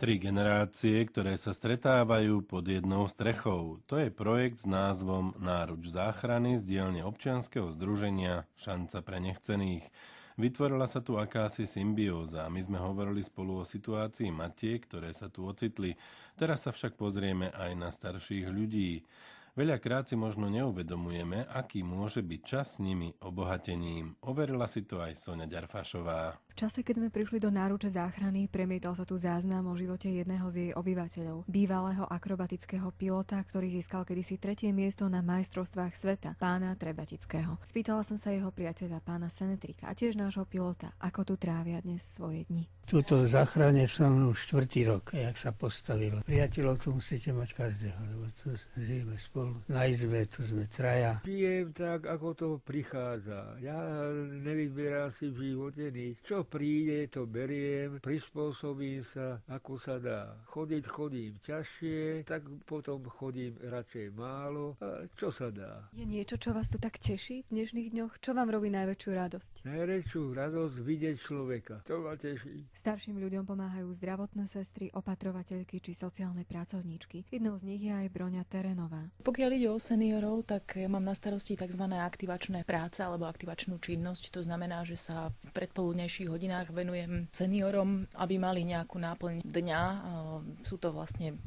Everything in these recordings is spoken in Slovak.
Tri generácie, ktoré sa stretávajú pod jednou strechou. To je projekt s názvom Náruč záchrany z dielne občianskeho združenia Šanca pre nechcených. Vytvorila sa tu akási symbióza. My sme hovorili spolu o situácii matiek, ktoré sa tu ocitli. Teraz sa však pozrieme aj na starších ľudí. Veľakrát si možno neuvedomujeme, aký môže byť čas s nimi obohatením. Overila si to aj Soňa Ďarfašová. V čase, keď sme prišli do Náruče záchrany, premietal sa tu záznam o živote jedného z jej obyvateľov, bývalého akrobatického pilota, ktorý získal kedysi 3. miesto na majstrovstvách sveta, pána Trebatického. Spýtala som sa jeho priateľa, pána Senetrika, a tiež nášho pilota, ako tu trávia dnes svoje dni. Tuto v záchrane som už 4. rok, jak sa postavilo. Priateľov tu musíte mať každého, lebo tu žijeme spolu. Na izbe tu sme traja. Žijem tak, ako to prichádza. Ja nevyberám si v živote nič. Čo príde, to beriem, prispôsobím sa, ako sa dá. Chodím ťažšie, tak potom chodím radšej málo. A čo sa dá? Je niečo, čo vás tu tak teší v dnešných dňoch? Čo vám robí najväčšiu radosť? Najväčšiu radosť vidieť človeka. To ma teší. Starším ľuďom pomáhajú zdravotné sestry, opatrovateľky či sociálne pracovníčky. Jednou z nich je aj Broňa Terenová. Pokiaľ ide o seniorov, tak ja mám na starosti tzv. Aktivačné práce alebo aktivačnú činnosť. To znamená, že sa v predpoludnejších hodinách venujem seniorom, aby mali nejakú náplň dňa. Sú to vlastne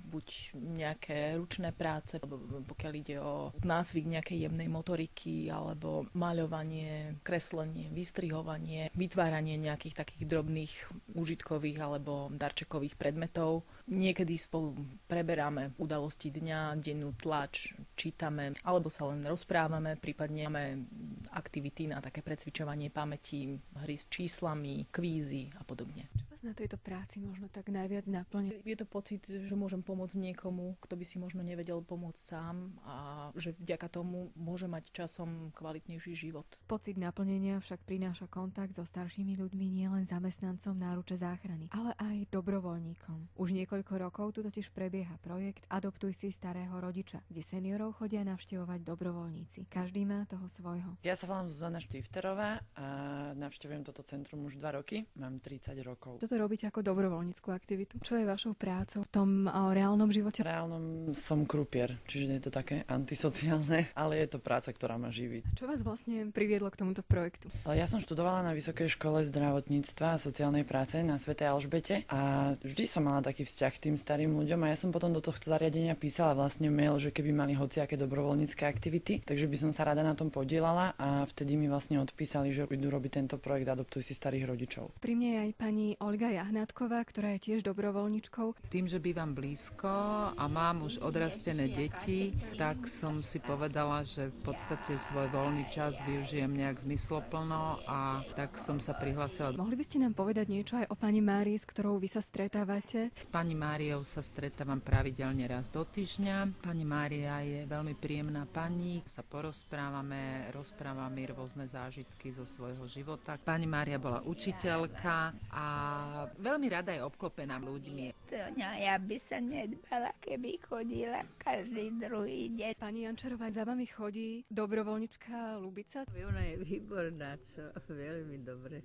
buď nejaké ručné práce, pokiaľ ide o nácvik nejakej jemnej motoriky, alebo maľovanie, kreslenie, vystrihovanie, vytváranie nejakých takých drobných užitkových alebo darčekových predmetov. Niekedy spolu preberáme udalosti dňa, dennú tlač, čítame, alebo sa len rozprávame, prípadne máme aktivity na také precvičovanie pamäti, hry s číslami, kvízy a podobne. Čo vás na tejto práci možno tak najviac naplňa? Je to pocit, že môžem pomôcť niekomu, kto by si možno nevedel pomôcť sám a že vďaka tomu môže mať časom kvalitnejší život. Pocit naplnenia však prináša kontakt so staršími ľuďmi nielen zamestnancom Náruče záchrany, ale aj dobrovoľníkom. Už niekoľko rokov tu totiž prebieha projekt Adoptuj si starého rodiča, kde seniorov chodia navštevovať dobrovoľníci. Každý má toho svojho. Ja sa volám Zuzana Štifterová a navštevujem toto centrum už 2 roky. Mám 30 rokov. Toto robíte ako dobrovoľníckú aktivitu. Čo je vašou prácou v tom reálnom živote? V reálnom som krupier, čiže je to také antisociálne, ale je to práca, ktorá ma živí. Čo vás vlastne priviedlo k tomuto projektu? Ja som študovala na Vysokej škole zdravotníctva a sociálnej práce na Svätej Alžbete a vždy som mala taký vzťah k tým starým ľuďom a ja som potom do tohto zariadenia písala vlastne mail, že keby mali hociaké dobrovoľnícke aktivity, takže by som sa rada na tom podielala a vtedy mi vlastne odpísali, že idú robiť tento projekt Adoptuj si starých rodičov. Pri mne je aj pani Olga Jahnátková, ktorá je tiež dobrovoľníčkou. Tým, že bývam blízko a mám už odrastené deti, tak som si povedala, že v podstate svoj voľný čas využijem nejak zmysloplno a tak som sa prihlásila. Mohli by ste nám povedať niečo aj o pani Márii, s ktorou vy sa stretávate? S pani Máriou sa stretávam pravidelne raz do týždňa. Pani Mária je veľmi príjemná pani, sa porozprávame, rozprávame rôzne zážitky zo svojho života. Pani Mária bola učiteľka a veľmi rada je obklopená ľuďmi. Ja by sa nedbala, keby chodila každý druhý deň. Pani Jančarová, za vami chodí dobrovoľnička Lubica? Ona je výborná, čo? Veľmi dobre.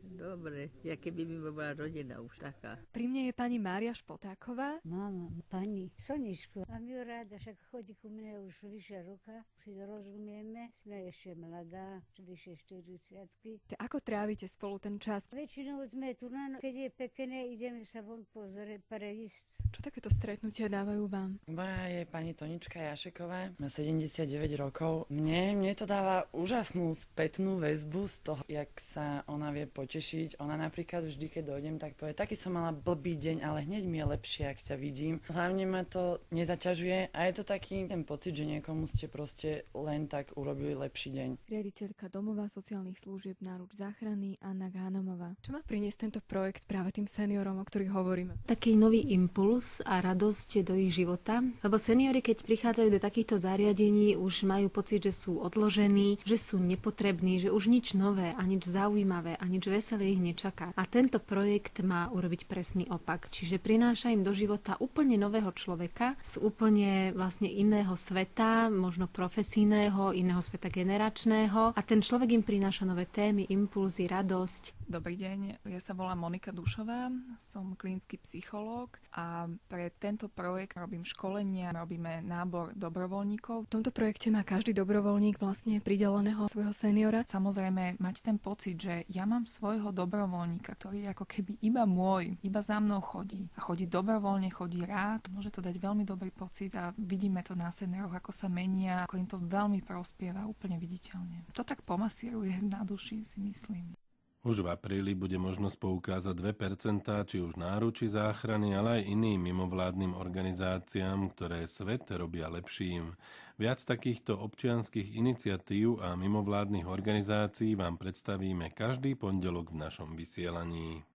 Ja keby mi bola rodina už taká. Pri mne je pani Mária Špotáková. Mama, pani Soničko. Mám ju rada, však chodí ku mne už vyše roka. Si rozumieme, sme ešte mladá, vyše 40-ky. Ako trávite spolu ten čas? Väčšinou sme tu, keď je pekné, ideme sa von pozrieť, prejsť. Čo takéto stretnutia dávajú vám? Moja je pani Tonička Jašeková, má 79 rokov. Mne to dáva úžasnú spätnú väzbu z toho, jak sa ona vie potešiť. Ona napríklad vždy, keď dojdem, tak povie, taký som mala blbý deň, ale hneď mi je lepšie, ak ťa vidím. Hlavne ma to nezaťažuje a je to taký ten pocit, že niekomu ste proste len tak urobili lepší deň. Riaditeľka domova sociálnych služieb Náruč záchrany Anna Gánomová. Čo má priniesť tento projekt práve tým seniorom, o ktorých hovoríme? Taký nový impuls a radosť do ich života, lebo seniori, keď prichádzajú do takýchto zariadení, už majú pocit, že sú odložení, že sú nepotrební, že už nič nové a nič zaujímavé a nič veselé ich nečaká. A tento projekt má urobiť presný opak, čiže prináša im do života úplne nového človeka z úplne vlastne iného sveta, možno profesijného, iného sveta generačného a ten človek im prináša nové témy, impulzy, radosť. Dobrý deň, ja sa volám Monika Dušová, som klinický psychológ a pre tento projekt robím školenia, robíme nábor dobrovoľníkov. V tomto projekte má každý dobrovoľník vlastne prideleného svojho seniora. Samozrejme, mať ten pocit, že ja mám svojho dobrovoľníka, ktorý je ako keby iba môj, iba za mnou chodí. A chodí dobrovoľne, chodí rád, môže to dať veľmi dobrý pocit a vidíme to na senioroch, ako sa menia, ako im to veľmi prospieva úplne viditeľne. To tak pomasíruje na duši, si myslím. Už v apríli bude možnosť poukázať 2%, či už náručí záchrany, ale aj iným mimovládnym organizáciám, ktoré svet robia lepším. Viac takýchto občianskych iniciatív a mimovládnych organizácií vám predstavíme každý pondelok v našom vysielaní.